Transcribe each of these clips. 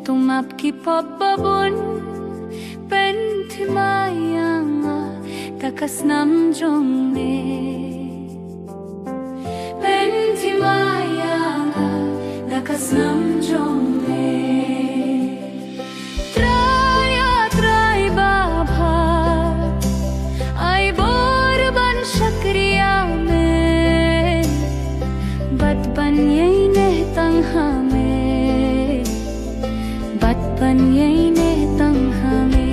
tumapki pabbabon Pentimayanga takas namjongme Pentimayanga takas namjongme Try baba ay borban shakriya mein Batpan yei nehtang hame Batpan yei nehtang hame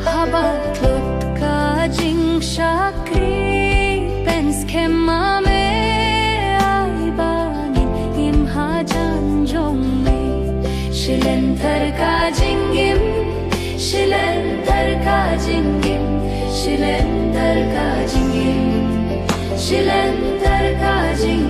Habatlot ka jing shakri pens khemame ay bangin imha janjongme Shilenthar ka jingim Shilenthar ka jingim Shilenthar ka jingim Shilenthar ka jingim